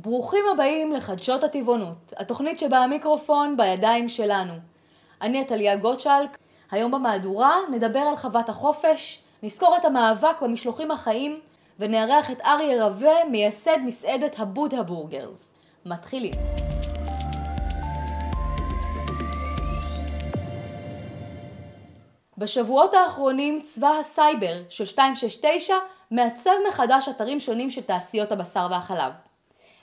ברוכים הבאים לחדשות הטבעונות, התוכנית שבה המיקרופון בידיים שלנו. אני טליה גוטשלק. היום במהדורה נדבר על חוות החופש, נזכור את המאבק במשלוחים החיים ונארח את אריה רווה, מייסד מסעדת הבודה בורגרס. מתחילים. בשבועות האחרונים צבא הסייבר של 269 מעצב מחדש אתרים שונים של תעשיות הבשר והחלב.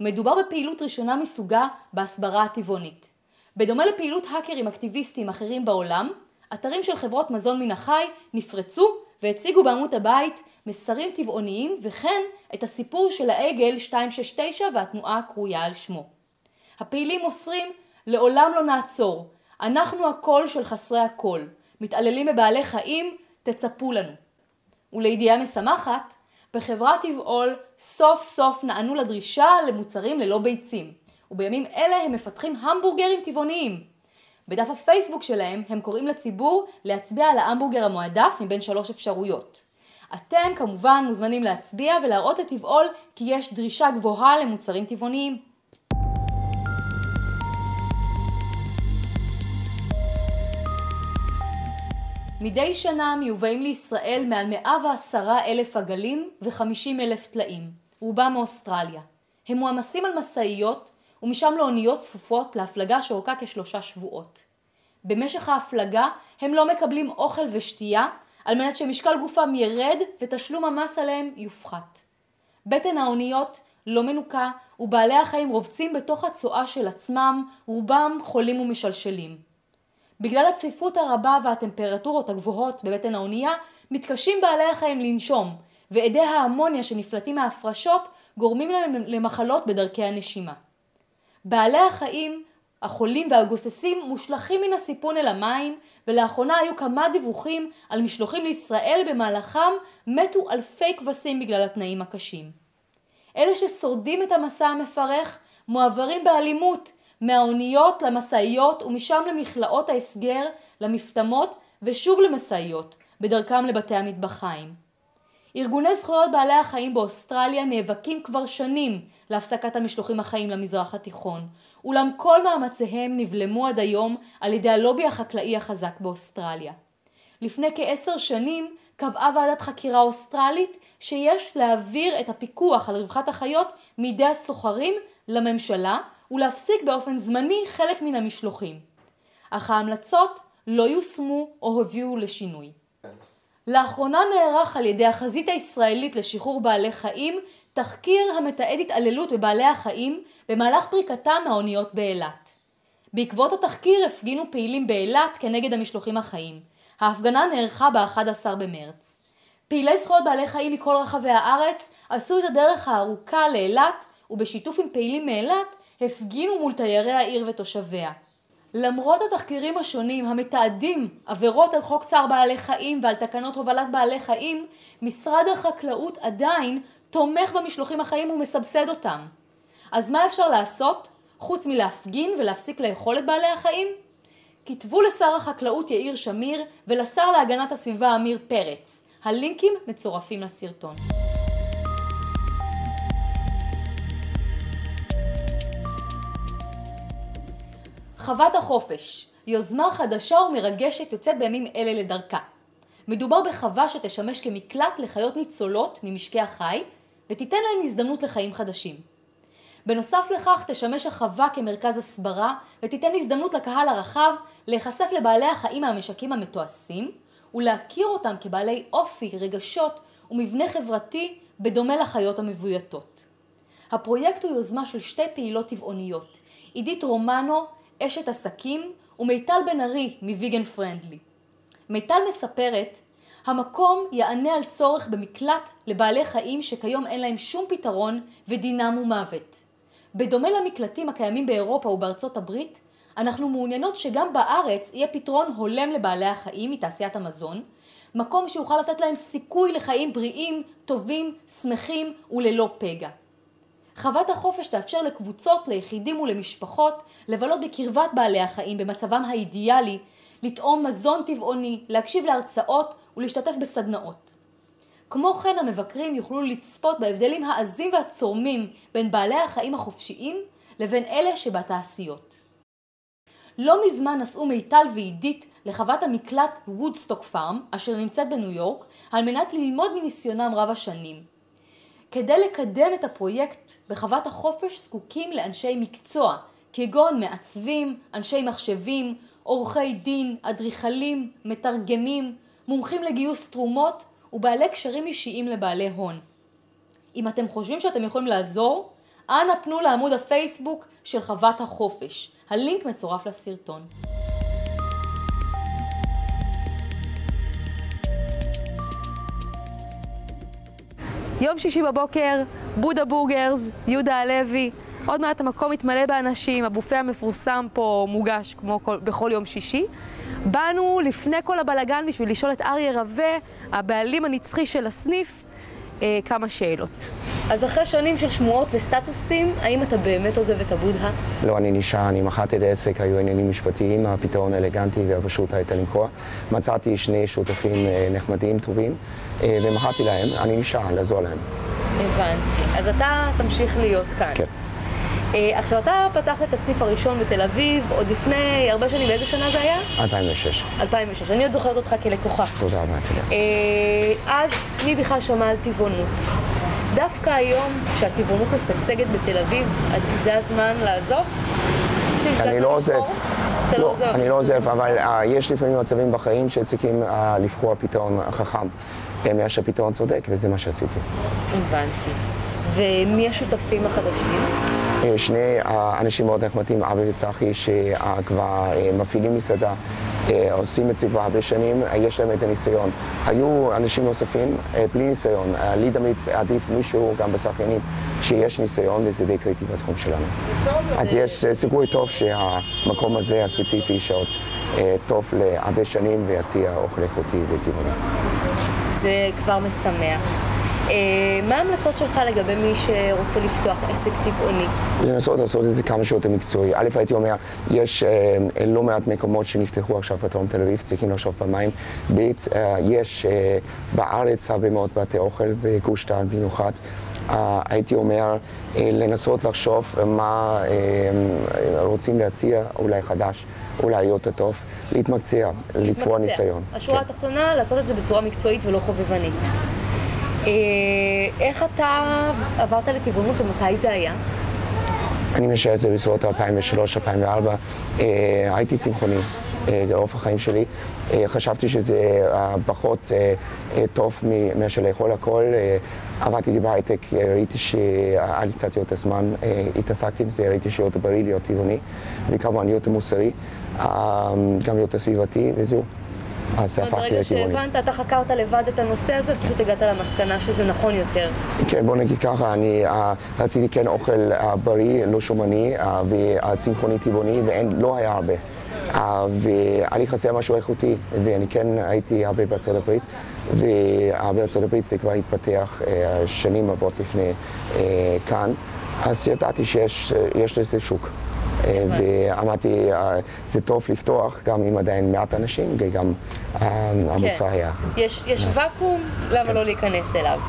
מדובר בפעילות ראשונה מסוגה בהסברה הטבעונית. בדומה לפעילות האקרים אקטיביסטים אחרים בעולם, אתרים של חברות מזון מן החי נפרצו והציגו בעמוד הבית מסרים טבעוניים וכן את הסיפור של העגל 269 והתנועה הקרויה על שמו. הפעילים מוסרים, לעולם לא נעצור, אנחנו הקול של חסרי הקול, מתעללים בבעלי חיים, תצפו לנו. ולידיעה משמחת, בחברת טבעול סוף סוף נענו לדרישה למוצרים ללא ביצים, ובימים אלה הם מפתחים המבורגרים טבעוניים. בדף הפייסבוק שלהם הם קוראים לציבור להצביע על ההמבורגר המועדף מבין 3 אפשרויות. אתם כמובן מוזמנים להצביע ולהראות לטבעול כי יש דרישה גבוהה למוצרים טבעוניים. מדי שנה מיובאים לישראל מעל 110,000 עגלים ו50,000 טלאים, רובם מאוסטרליה. הם מועמסים על מסעיות ומשם לאוניות צפופות להפלגה שאורכה כ3 שבועות. במשך ההפלגה הם לא מקבלים אוכל ושתייה על מנת שמשקל גופם ירד ותשלום המס עליהם יופחת. בטן האוניות לא מנוקה ובעלי החיים רובצים בתוך הצואה של עצמם, רובם חולים ומשלשלים. בגלל הצפיפות הרבה והטמפרטורות הגבוהות בבטן האונייה, מתקשים בעלי החיים לנשום, ועדי האמוניה שנפלטים מההפרשות גורמים להם למחלות בדרכי הנשימה. בעלי החיים, החולים והגוססים מושלכים מן הסיפון אל המים, ולאחרונה היו כמה דיווחים על משלוחים לישראל במהלכם מתו אלפי כבשים בגלל התנאים הקשים. אלה ששורדים את המסע המפרך מועברים באלימות, מהאוניות למסעיות ומשם למכלאות ההסגר, למפטמות ושוב למסעיות, בדרכם לבתי המטבחיים. ארגוני זכויות בעלי החיים באוסטרליה נאבקים כבר שנים להפסקת המשלוחים החיים למזרח התיכון, אולם כל מאמציהם נבלמו עד היום על ידי הלובי החקלאי החזק באוסטרליה. לפני כ10 שנים קבעה ועדת חקירה אוסטרלית שיש להעביר את הפיקוח על רווחת החיות מידי הסוחרים לממשלה, ולהפסיק באופן זמני חלק מן המשלוחים. אך ההמלצות לא יושמו או הביאו לשינוי. לאחרונה נערך על ידי החזית הישראלית לשחרור בעלי חיים תחקיר המתעד התעללות בבעלי החיים במהלך פריקתם מהאוניות באילת. בעקבות התחקיר הפגינו פעילים באילת כנגד המשלוחים החיים. ההפגנה נערכה ב-11 במרץ. פעילי זכויות בעלי חיים מכל רחבי הארץ עשו את הדרך הארוכה לאילת ובשיתוף עם פעילים מאילת הפגינו מול תיירי העיר ותושביה. למרות התחקירים השונים המתעדים עבירות על חוק צער בעלי חיים ועל תקנות הובלת בעלי חיים, משרד החקלאות עדיין תומך במשלוחים החיים ומסבסד אותם. אז מה אפשר לעשות חוץ מלהפגין ולהפסיק לאכול את בעלי החיים? כתבו לשר החקלאות יאיר שמיר ולשר להגנת הסביבה אמיר פרץ. הלינקים מצורפים לסרטון. חוות החופש, יוזמה חדשה ומרגשת יוצאת בימים אלה לדרכה. מדובר בחווה שתשמש כמקלט לחיות ניצולות ממשקי החי ותיתן להם הזדמנות לחיים חדשים. בנוסף לכך תשמש החווה כמרכז הסברה ותיתן הזדמנות לקהל הרחב להיחשף לבעלי החיים מהמשקים המתועשים ולהכיר אותם כבעלי אופי, רגשות ומבנה חברתי בדומה לחיות המבויתות. הפרויקט הוא יוזמה של 2 פעילות טבעוניות, עידית רומנו, אשת עסקים, ומיטל בן ארי מוויגן פרנדלי. מיטל מספרת, המקום יענה על צורך במקלט לבעלי חיים שכיום אין להם שום פתרון ודינם הוא מוות. בדומה למקלטים הקיימים באירופה ובארצות הברית, אנחנו מעוניינות שגם בארץ יהיה פתרון הולם לבעלי החיים מתעשיית המזון, מקום שיוכל לתת להם סיכוי לחיים בריאים, טובים, שמחים וללא פגע. חוות החופש תאפשר לקבוצות, ליחידים ולמשפחות לבלות בקרבת בעלי החיים במצבם האידיאלי, לטעום מזון טבעוני, להקשיב להרצאות ולהשתתף בסדנאות. כמו כן המבקרים יוכלו לצפות בהבדלים העזים והצורמים בין בעלי החיים החופשיים לבין אלה שבתעשיות. לא מזמן נסעו מיטל ועידית לחוות המקלט וודסטוק פארם, אשר נמצאת בניו יורק, על מנת ללמוד מניסיונם רב השנים. כדי לקדם את הפרויקט בחוות החופש זקוקים לאנשי מקצוע, כגון מעצבים, אנשי מחשבים, עורכי דין, אדריכלים, מתרגמים, מומחים לגיוס תרומות ובעלי קשרים אישיים לבעלי הון. אם אתם חושבים שאתם יכולים לעזור, אנא פנו לעמוד הפייסבוק של חוות החופש. הלינק מצורף לסרטון. יום שישי בבוקר, בודה בורגרס, יהודה הלוי. עוד מעט המקום מתמלא באנשים, הבופה המפורסם פה מוגש כמו בכל יום שישי. באנו לפני כל הבלגן בשביל לשאול את אריה רווה, הבעלים הנצחי של הסניף, כמה שאלות. אז אחרי שנים של שמועות וסטטוסים, האם אתה באמת עוזב את הבודה? לא, אני נשאר, אני מכרתי את העסק, היו עניינים משפטיים, הפתרון אלגנטי והפשוט הייתה למכור. מצאתי שני שותפים נחמדים, טובים, ומכרתי להם, אני נשאר, לעזור להם. הבנתי. אז אתה תמשיך להיות כאן. כן. עכשיו, אתה פתחת את הסניף הראשון בתל אביב, עוד לפני הרבה שנים, באיזה שנה זה היה? 2006. 2006. אני עוד זוכרת אותך כלקוחה. תודה רבה, תודה. אז מי בכלל שמע על טבעונות? דווקא היום, כשהטבעונות משגשגת בתל אביב, זה הזמן לעזוב? אני לא עוזב. אתה לא עוזב. אני לא עוזב, אבל יש לפעמים מצבים בחיים שצריכים לבחור פתרון חכם. שהפתרון צודק, וזה מה שעשיתי. הבנתי. ומי השותפים החדשים? שני אנשים מאוד נחמדים, אבי וצחי, שכבר מפעילים מסעדה, עושים את זה כבר הרבה שנים, יש להם את הניסיון. היו אנשים נוספים בלי ניסיון, לי תמיד עדיף מישהו, גם בשחיינים, שיש ניסיון, וזה די קריטי בתחום שלנו. אז יש סיכוי טוב שהמקום הזה הספציפי שעוד טוב להרבה שנים ויציע אוכל איכותי וטבעוני. זה כבר משמח. מה ההמלצות שלך לגבי מי שרוצה לפתוח עסק טבעוני? לנסות לעשות את זה כמה שיותר מקצועי. א', הייתי אומר, יש לא מעט מקומות שנפתחו עכשיו בדרום תל אביב, צריכים לחשוב פעמיים. ב', יש בארץ הרבה מאוד בתי אוכל, בגוש דן במיוחד. הייתי אומר, לנסות לחשוב מה רוצים להציע, אולי חדש, אולי יותר טוב, להתמקצע, לצבור ניסיון. השורה התחתונה, לעשות את זה בצורה מקצועית ולא חובבנית. איך אתה עברת לטבעונות ומתי זה היה? אני משער את זה בסביבות 2003-2004. הייתי צמחוני לרוב החיים שלי. חשבתי שזה פחות טוב מאשר לאכול הכל. עבדתי בהייטק, ראיתי שהיה לי קצת יותר זמן, התעסקתי עם זה, ראיתי שיותר בריא להיות טבעוני, וכמובן יותר מוסרי, גם יותר סביבתי וזהו. אז הפכתי לטבעוני. ברגע שהבנת, אתה חקרת לבד את הנושא הזה, פשוט הגעת למסקנה שזה נכון יותר. כן, בוא נגיד ככה, אני רציתי כן אוכל בריא, לא שומני, וצמחוני טבעוני, ולא היה הרבה. והיה לי חסר משהו איכותי, ואני כן הייתי הרבה בארצות הברית, ובארצות הברית זה כבר התפתח שנים רבות לפני כאן, אז ידעתי שיש לזה שוק. ואמרתי, זה טוב לפתוח גם עם עדיין מעט אנשים, גם המוצא היה. יש ואקום, למה לא להיכנס אליו?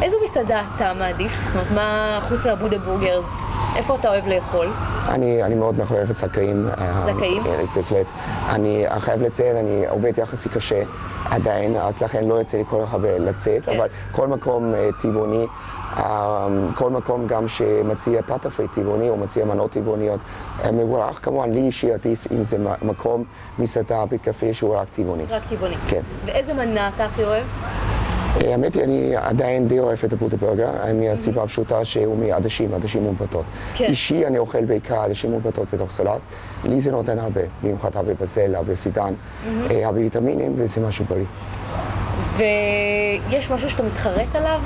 איזו מסעדה אתה מעדיף? זאת אומרת, מה חוץ מהבודה בורגרס, איפה אתה אוהב לאכול? אני מאוד מחויב את זכאים. זכאים? בהחלט. אני חייב לציין, אני עובד יחסי קשה עדיין, אז לכן לא יצא לי כל כך הרבה לצאת, אבל כל מקום טבעוני, כל מקום גם שמציע תת-תפריט טבעוני או מציע מנות טבעוניות, מבורך. כמובן, לי אישי עדיף אם זה מקום, מסעדה, בית קפה שהוא רק טבעוני. רק טבעוני. כן. ואיזה מנה אתה הכי אוהב? האמת היא, אני עדיין די אוהב את הבודה בורגר, מהסיבה הפשוטה שהוא מעדשים מומפתות. אישי אני אוכל בעיקר עדשים מומפתות בתוך סלט, לי זה נותן הרבה, במיוחד הרבה בזל, הרבה סידן, הרבה ויטמינים וזה משהו בריא. ויש משהו שאתה מתחרט עליו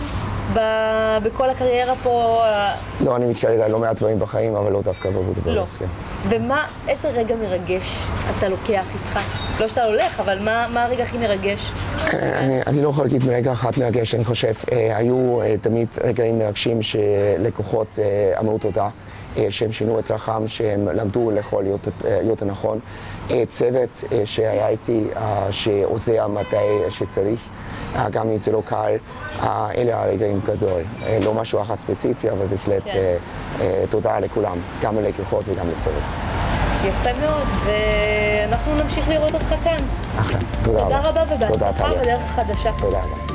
בכל הקריירה פה? לא, אני מתחרט על לא מעט דברים בחיים, אבל לא דווקא בבודה בורגר. ומה, איזה רגע מרגש אתה לוקח איתך? לא שאתה הולך, אבל מה הרגע הכי מרגש? אני לא יכול להגיד מרגע אחד מרגש, אני חושב, היו תמיד רגעים מרגשים שלקוחות אמרו תודה, שהם שינו את רחם, שהם למדו לאכול יותר נכון. צוות שהיה איתי, שעוזר מתי שצריך, גם אם זה לא קל, אלה הרגעים גדול. לא משהו אחד ספציפי, אבל בהחלט תודה לכולם, גם ללקוחות וגם לצוות. יפה מאוד, ואנחנו נמשיך לראות אותך כאן. אחלה, תודה רבה. תודה רבה ובהצלחה בדרך החדשה. תודה רבה.